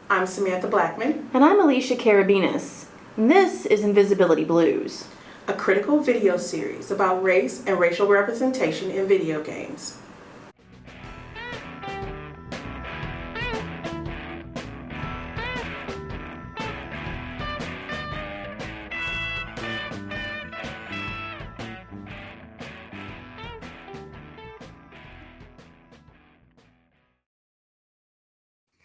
I'm Samantha Blackmon, And I'm Alicia Carabinas. And this is Invisibility Blues, a critical video series about race and racial representation in video games.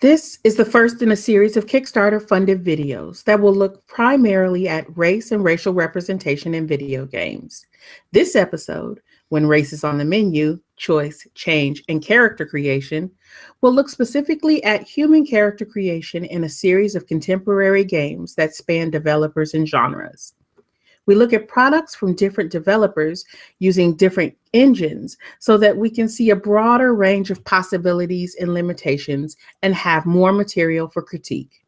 This is the first in a series of Kickstarter-funded videos that will look primarily at race and racial representation in video games. This episode, When Race is on the Menu, Choice, Change, and Character Creation, will look specifically at human character creation in a series of contemporary games that span developers and genres. We look at products from different developers using different engines so that we can see a broader range of possibilities and limitations and have more material for critique.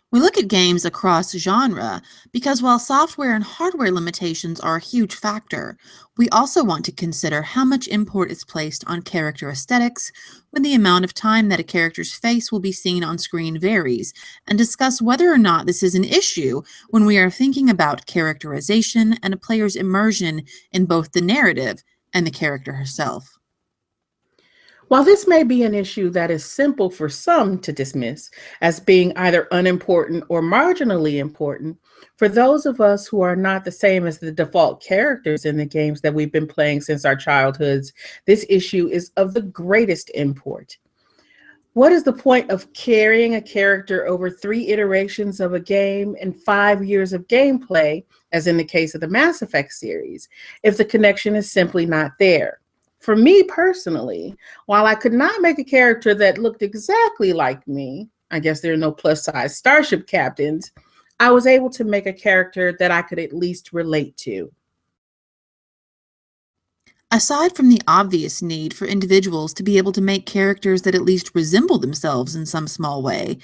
We look at games across genre because while software and hardware limitations are a huge factor, we also want to consider how much import is placed on character aesthetics when the amount of time that a character's face will be seen on screen varies, and discuss whether or not this is an issue when we are thinking about characterization and a player's immersion in both the narrative and the character herself. While this may be an issue that is simple for some to dismiss as being either unimportant or marginally important, for those of us who are not the same as the default characters in the games that we've been playing since our childhoods, this issue is of the greatest import. What is the point of carrying a character over 3 iterations of a game and 5 years of gameplay, as in the case of the Mass Effect series, if the connection is simply not there? For me personally, while I could not make a character that looked exactly like me, I guess there are no plus-size starship captains, I was able to make a character that I could at least relate to. Aside from the obvious need for individuals to be able to make characters that at least resemble themselves in some small way,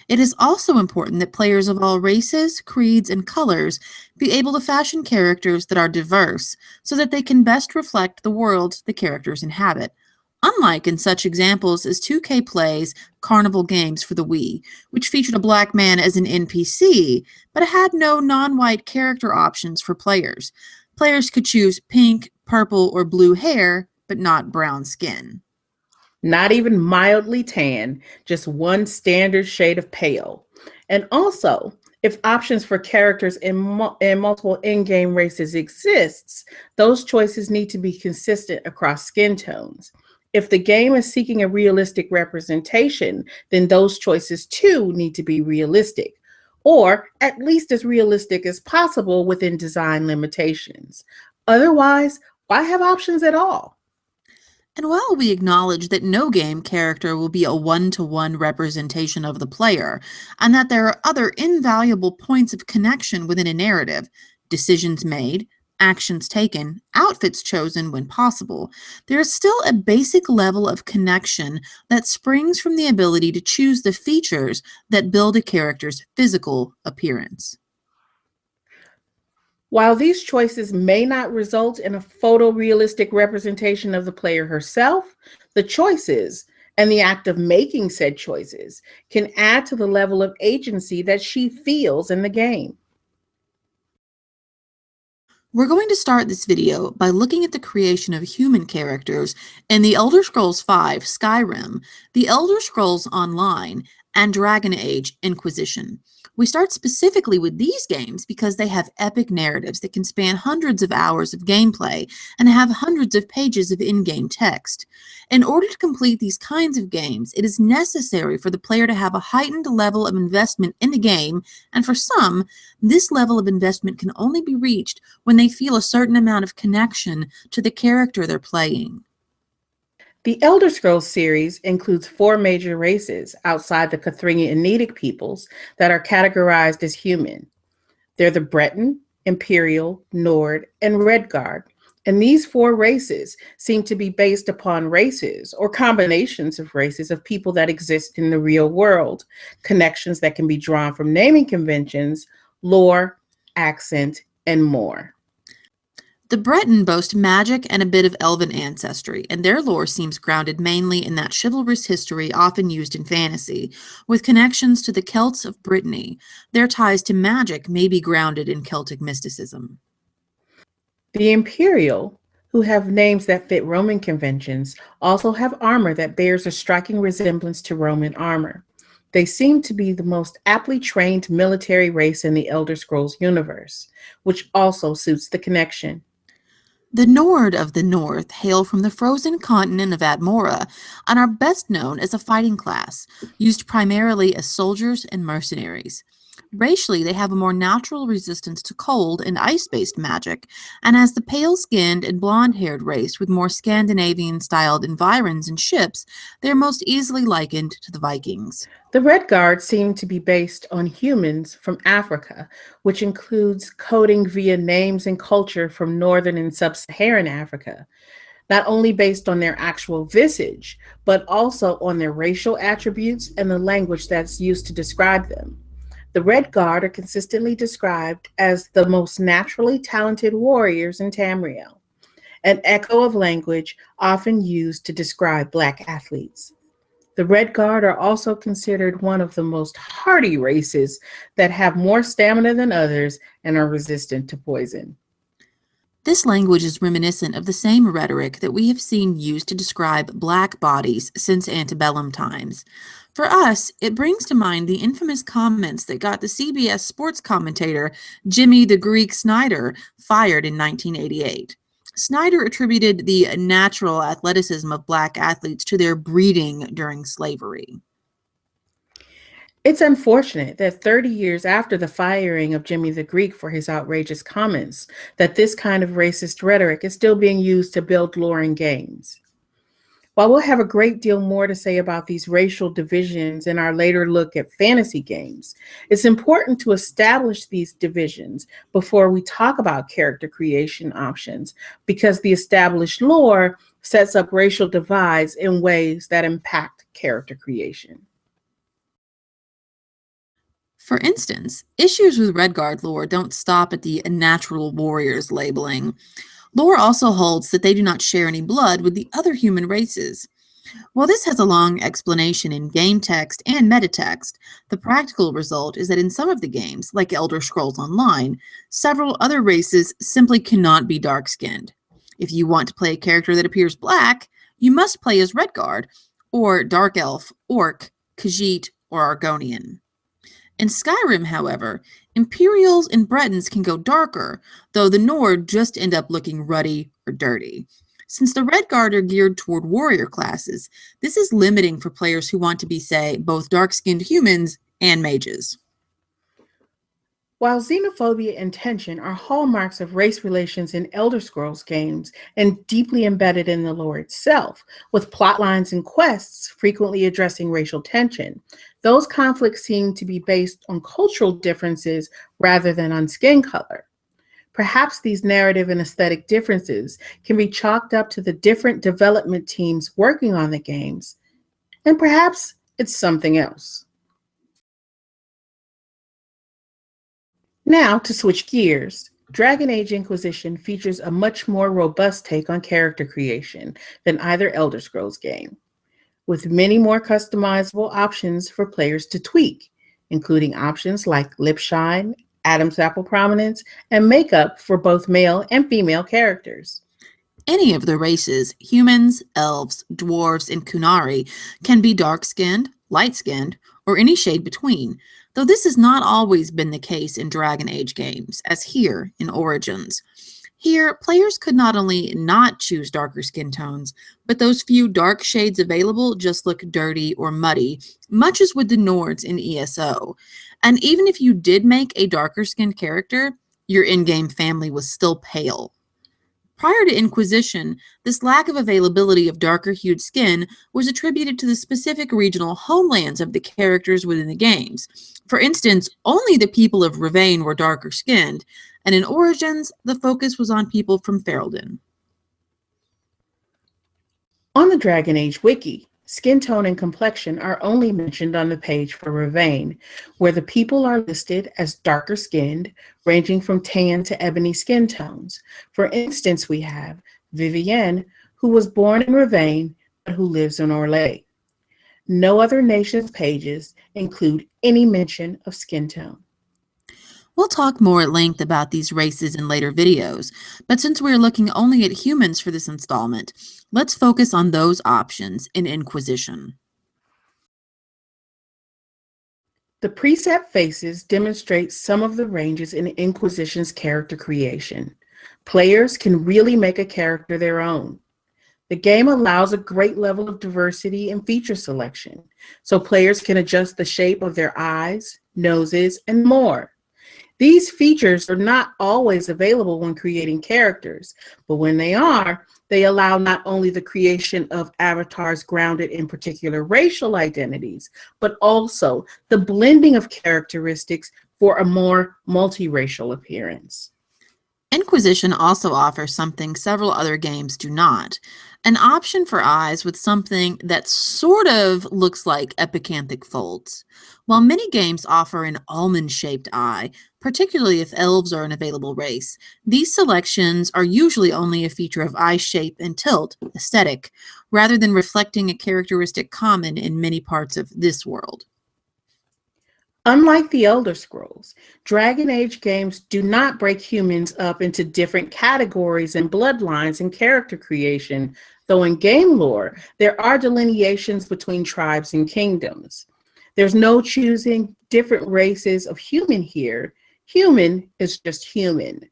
it is also important that players of all races, creeds, and colors be able to fashion characters that are diverse so that they can best reflect the world the characters inhabit. Unlike in such examples as 2K Play's Carnival Games for the Wii, which featured a black man as an NPC, but had no non-white character options for players. Players could choose pink, purple, or blue hair, but not brown skin. Not even mildly tan, just one standard shade of pale. And also, if options for characters in multiple in-game races exists, those choices need to be consistent across skin tones. If the game is seeking a realistic representation, then those choices too need to be realistic, or at least as realistic as possible within design limitations. Otherwise, why have options at all? And while we acknowledge that no game character will be a one-to-one representation of the player, and that there are other invaluable points of connection within a narrative, decisions made, actions taken, outfits chosen when possible, there is still a basic level of connection that springs from the ability to choose the features that build a character's physical appearance. While these choices may not result in a photorealistic representation of the player herself, the choices and the act of making said choices can add to the level of agency that she feels in the game. We're going to start this video by looking at the creation of human characters in The Elder Scrolls V Skyrim, The Elder Scrolls Online, and Dragon Age Inquisition. We start specifically with these games because they have epic narratives that can span hundreds of hours of gameplay and have hundreds of pages of in-game text. In order to complete these kinds of games, it is necessary for the player to have a heightened level of investment in the game, and for some, this level of investment can only be reached when they feel a certain amount of connection to the character they're playing. The Elder Scrolls series includes 4 major races outside the Cthulhu-Enidic peoples that are categorized as human. They're the Breton, Imperial, Nord, and Redguard. And these 4 races seem to be based upon races or combinations of races of people that exist in the real world, connections that can be drawn from naming conventions, lore, accent, and more. The Breton boast magic and a bit of elven ancestry, and their lore seems grounded mainly in that chivalrous history often used in fantasy, with connections to the Celts of Brittany. Their ties to magic may be grounded in Celtic mysticism. The Imperial, who have names that fit Roman conventions, also have armor that bears a striking resemblance to Roman armor. They seem to be the most aptly trained military race in the Elder Scrolls universe, which also suits the connection. The Nord of the North hail from the frozen continent of Admora and are best known as a fighting class, used primarily as soldiers and mercenaries. Racially, they have a more natural resistance to cold and ice-based magic, and as the pale-skinned and blonde-haired race with more Scandinavian-styled environs and ships, they are most easily likened to the Vikings. The Red Guard seem to be based on humans from Africa, which includes coding via names and culture from northern and sub-Saharan Africa, not only based on their actual visage, but also on their racial attributes and the language that's used to describe them. The Red Guard are consistently described as the most naturally talented warriors in Tamriel, an echo of language often used to describe Black athletes. The Red Guard are also considered one of the most hardy races that have more stamina than others and are resistant to poison. This language is reminiscent of the same rhetoric that we have seen used to describe Black bodies since antebellum times. For us, it brings to mind the infamous comments that got the CBS sports commentator Jimmy the Greek Snyder fired in 1988. Snyder attributed the natural athleticism of Black athletes to their breeding during slavery. It's unfortunate that 30 years after the firing of Jimmy the Greek for his outrageous comments, that this kind of racist rhetoric is still being used to build lore in games. While we'll have a great deal more to say about these racial divisions in our later look at fantasy games, it's important to establish these divisions before we talk about character creation options, because the established lore sets up racial divides in ways that impact character creation. For instance, issues with Redguard lore don't stop at the natural warriors labeling. Lore also holds that they do not share any blood with the other human races. While this has a long explanation in game text and metatext, the practical result is that in some of the games, like Elder Scrolls Online, several other races simply cannot be dark-skinned. If you want to play a character that appears Black, you must play as Redguard, or Dark Elf, Orc, Khajiit, or Argonian. In Skyrim, however, Imperials and Bretons can go darker, though the Nord just end up looking ruddy or dirty. Since the Red Guard are geared toward warrior classes, this is limiting for players who want to be, say, both dark-skinned humans and mages. While xenophobia and tension are hallmarks of race relations in Elder Scrolls games and deeply embedded in the lore itself, with plotlines and quests frequently addressing racial tension, those conflicts seem to be based on cultural differences rather than on skin color. Perhaps these narrative and aesthetic differences can be chalked up to the different development teams working on the games, and perhaps it's something else. Now, to switch gears, Dragon Age Inquisition features a much more robust take on character creation than either Elder Scrolls game, with many more customizable options for players to tweak, including options like lip shine, Adam's apple prominence, and makeup for both male and female characters. Any of the races, humans, elves, dwarves, and Kunari, can be dark-skinned, light-skinned, or any shade between, though this has not always been the case in Dragon Age games, as here in Origins. Here, players could not only not choose darker skin tones, but those few dark shades available just look dirty or muddy, much as with the Nords in ESO. And even if you did make a darker skinned character, your in-game family was still pale. Prior to Inquisition, this lack of availability of darker-hued skin was attributed to the specific regional homelands of the characters within the games. For instance, only the people of Ravain were darker-skinned, and in Origins, the focus was on people from Ferelden. On the Dragon Age wiki, Skin tone and complexion are only mentioned on the page for Ravane, where the people are listed as darker skinned, ranging from tan to ebony skin tones. For instance, we have Vivienne, who was born in Ravane but who lives in Orlais. No other nation's pages include any mention of skin tone. We'll talk more at length about these races in later videos, but since we're looking only at humans for this installment, let's focus on those options in Inquisition. The preset faces demonstrate some of the ranges in Inquisition's character creation. Players can really make a character their own. The game allows a great level of diversity and feature selection, so players can adjust the shape of their eyes, noses, and more. These features are not always available when creating characters, but when they are, they allow not only the creation of avatars grounded in particular racial identities, but also the blending of characteristics for a more multiracial appearance. Inquisition also offers something several other games do not, an option for eyes with something that sort of looks like epicanthic folds. While many games offer an almond-shaped eye, particularly if elves are an available race, these selections are usually only a feature of eye shape and tilt, aesthetic, rather than reflecting a characteristic common in many parts of this world. Unlike the Elder Scrolls, Dragon Age games do not break humans up into different categories and bloodlines in character creation, though in game lore, there are delineations between tribes and kingdoms. There's no choosing different races of human here. Human is just human.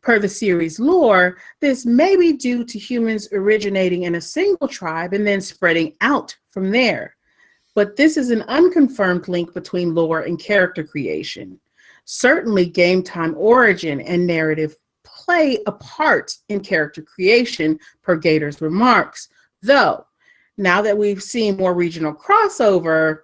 Per the series lore, this may be due to humans originating in a single tribe and then spreading out from there. But this is an unconfirmed link between lore and character creation. Certainly, game time origin and narrative play a part in character creation, per Gator's remarks, though now that we've seen more regional crossover,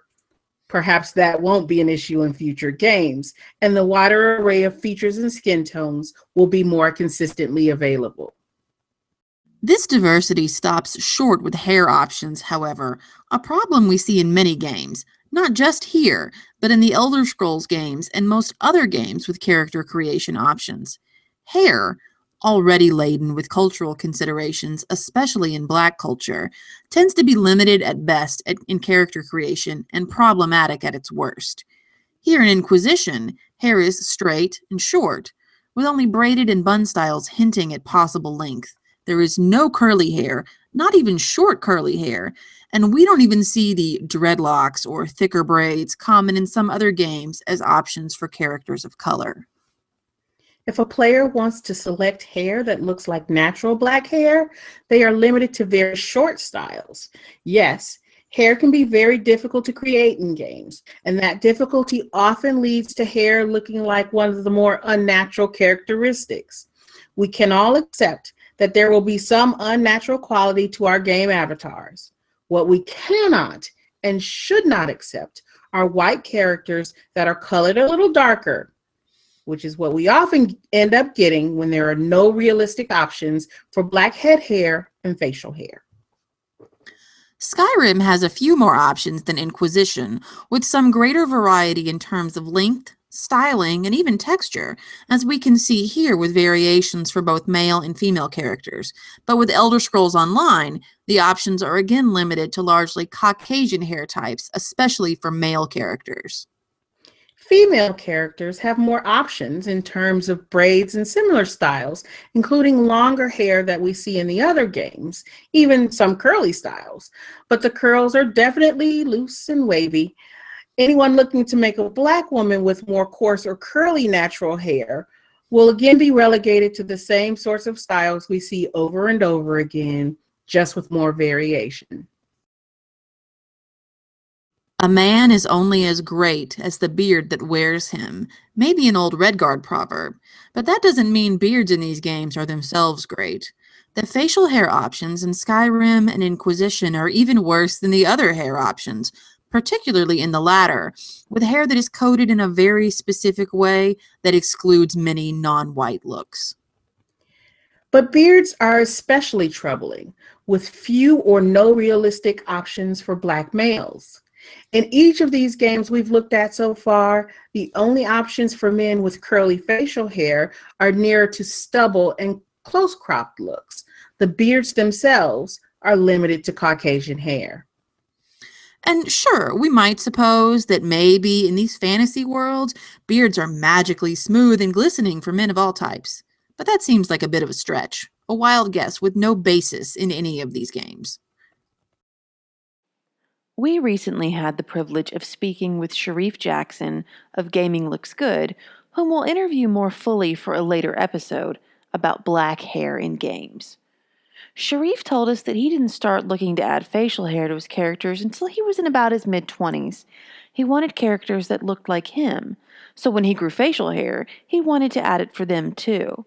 perhaps that won't be an issue in future games, and the wider array of features and skin tones will be more consistently available. This diversity stops short with hair options, however, a problem we see in many games, not just here, but in the Elder Scrolls games and most other games with character creation options. Hair, already laden with cultural considerations, especially in Black culture, tends to be limited at best in character creation and problematic at its worst. Here in Inquisition, hair is straight and short, with only braided and bun styles hinting at possible length. There is no curly hair, not even short curly hair, and we don't even see the dreadlocks or thicker braids common in some other games as options for characters of color. If a player wants to select hair that looks like natural Black hair, they are limited to very short styles. Yes, hair can be very difficult to create in games, and that difficulty often leads to hair looking like one of the more unnatural characteristics. We can all accept that there will be some unnatural quality to our game avatars. What we cannot and should not accept are white characters that are colored a little darker, which is what we often end up getting when there are no realistic options for Black head hair and facial hair. Skyrim has a few more options than Inquisition, with some greater variety in terms of length, styling, and even texture, as we can see here with variations for both male and female characters. But with Elder Scrolls Online, the options are again limited to largely Caucasian hair types, especially for male characters. Female characters have more options in terms of braids and similar styles, including longer hair that we see in the other games, even some curly styles. But the curls are definitely loose and wavy. Anyone looking to make a Black woman with more coarse or curly natural hair will again be relegated to the same sorts of styles we see over and over again, just with more variation. A man is only as great as the beard that wears him, maybe an old Redguard proverb, but that doesn't mean beards in these games are themselves great. The facial hair options in Skyrim and Inquisition are even worse than the other hair options, particularly in the latter, with hair that is coated in a very specific way that excludes many non-white looks. But beards are especially troubling. with few or no realistic options for Black males. In each of these games we've looked at so far, the only options for men with curly facial hair are nearer to stubble and close cropped looks. The beards themselves are limited to Caucasian hair. And sure, we might suppose that maybe in these fantasy worlds, beards are magically smooth and glistening for men of all types. But that seems like a bit of a stretch, a wild guess with no basis in any of these games. We recently had the privilege of speaking with Sharif Jackson of Gaming Looks Good, whom we'll interview more fully for a later episode about black hair in games. Sharif told us that he didn't start looking to add facial hair to his characters until he was in about his mid-20s. He wanted characters that looked like him, so when he grew facial hair, he wanted to add it for them too.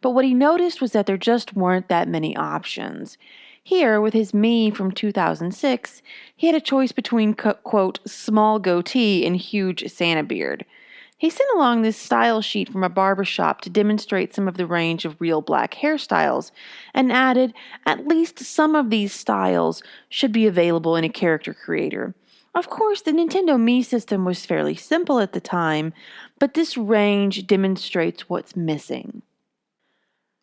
But what he noticed was that there just weren't that many options. Here, with his me from 2006, he had a choice between, quote, small goatee and huge Santa beard. He sent along this style sheet from a barbershop to demonstrate some of the range of real black hairstyles, and added, at least some of these styles should be available in a character creator. Of course, the Nintendo Mii system was fairly simple at the time, but this range demonstrates what's missing.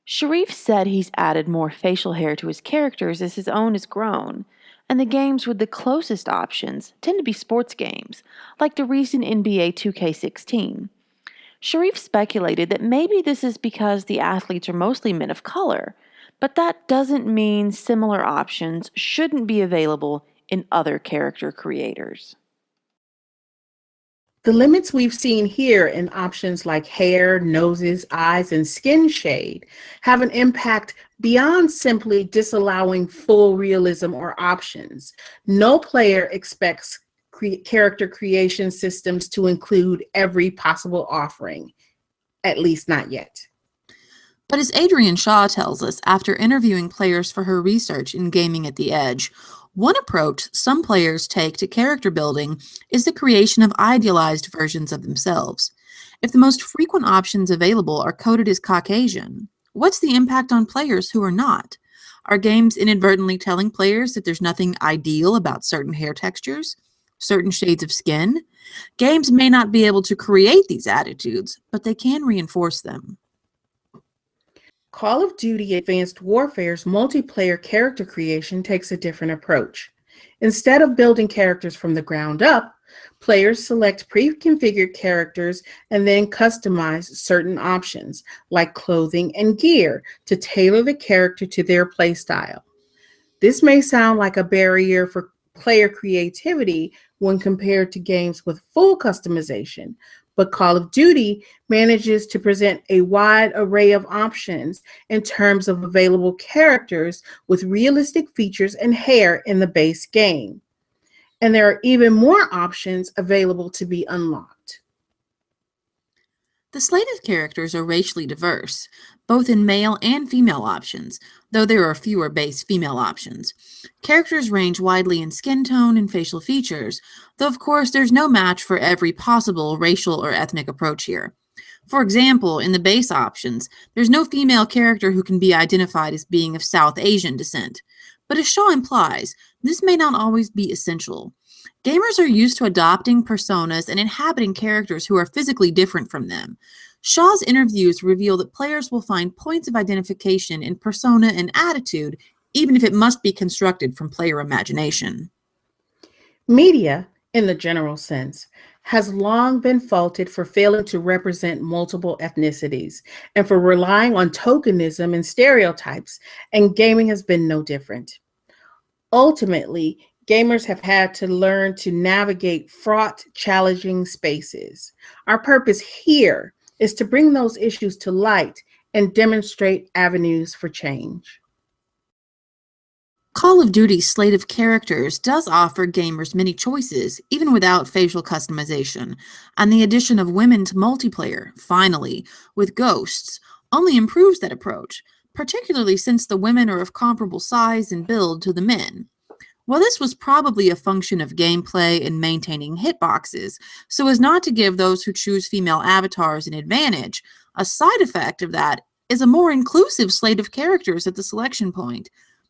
Sharif said he's added more facial hair to his characters as his own has grown, and the games with the closest options tend to be sports games, like the recent NBA 2K16. Sharif speculated that maybe this is because the athletes are mostly men of color, but that doesn't mean similar options shouldn't be available in other character creators. The limits we've seen here in options like hair, noses, eyes, and skin shade have an impact beyond simply disallowing full realism or options. No player expects character creation systems to include every possible offering, at least not yet. But as Adrienne Shaw tells us after interviewing players for her research in Gaming at the Edge, one approach some players take to character building is the creation of idealized versions of themselves. If the most frequent options available are coded as Caucasian, what's the impact on players who are not? Are games inadvertently telling players that there's nothing ideal about certain hair textures, certain shades of skin? Games may not be able to create these attitudes, but they can reinforce them. Call of Duty Advanced Warfare's multiplayer character creation takes a different approach. Instead of building characters from the ground up, players select pre-configured characters and then customize certain options, like clothing and gear, to tailor the character to their playstyle. This may sound like a barrier for player creativity when compared to games with full customization, but Call of Duty manages to present a wide array of options in terms of available characters with realistic features and hair in the base game. And there are even more options available to be unlocked. The slate of characters are racially diverse, both in male and female options, though there are fewer base female options. Characters range widely in skin tone and facial features, though of course there's no match for every possible racial or ethnic approach here. For example, in the base options, there's no female character who can be identified as being of South Asian descent. But as Shaw implies, this may not always be essential. Gamers are used to adopting personas and inhabiting characters who are physically different from them. Shaw's interviews reveal that players will find points of identification in persona and attitude, even if it must be constructed from player imagination. Media, in the general sense, has long been faulted for failing to represent multiple ethnicities and for relying on tokenism and stereotypes, and gaming has been no different. Ultimately, gamers have had to learn to navigate fraught, challenging spaces. Our purpose here is to bring those issues to light and demonstrate avenues for change. Call of Duty's slate of characters does offer gamers many choices, even without facial customization, and the addition of women to multiplayer, finally, with ghosts, only improves that approach, particularly since the women are of comparable size and build to the men. While this was probably a function of gameplay and maintaining hitboxes, so as not to give those who choose female avatars an advantage, a side effect of that is a more inclusive slate of characters at the selection point.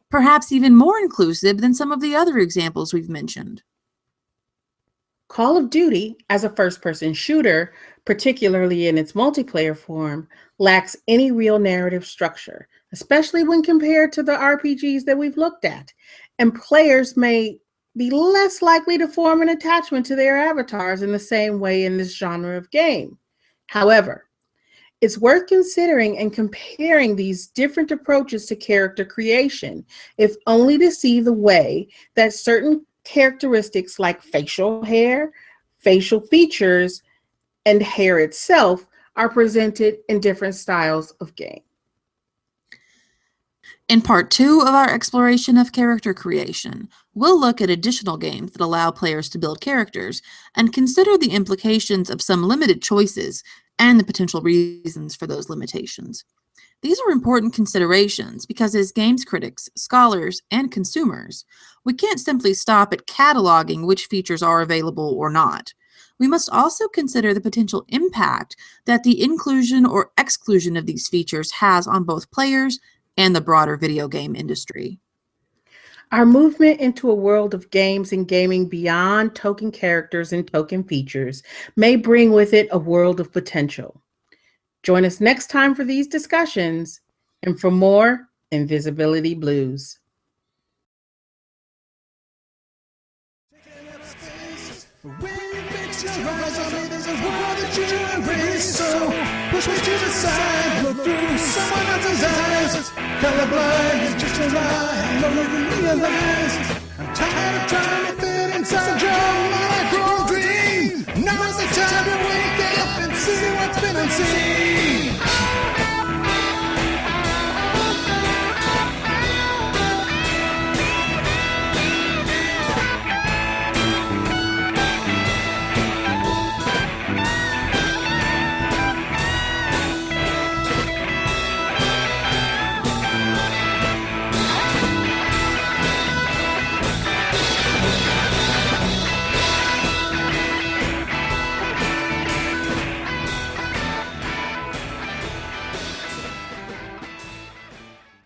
perhaps even more inclusive than some of the other examples we've mentioned. Call of Duty, as a first-person shooter, particularly in its multiplayer form, lacks any real narrative structure, especially when compared to the RPGs that we've looked at, and players may be less likely to form an attachment to their avatars in the same way in this genre of game. However, it's worth considering and comparing these different approaches to character creation, if only to see the way that certain characteristics like facial hair, facial features, and hair itself are presented in different styles of game. In part 2 of our exploration of character creation, we'll look at additional games that allow players to build characters and consider the implications of some limited choices and the potential reasons for those limitations. These are important considerations because as games critics, scholars, and consumers, we can't simply stop at cataloging which features are available or not. We must also consider the potential impact that the inclusion or exclusion of these features has on both players and the broader video game industry. Our movement into a world of games and gaming beyond token characters and token features may bring with it a world of potential. Join us next time for these discussions and for more Invisibility Blues. Push me to the side, look through someone else's eyes. Colorblind is just a lie, I know you realize. I'm tired of trying to fit inside your mind.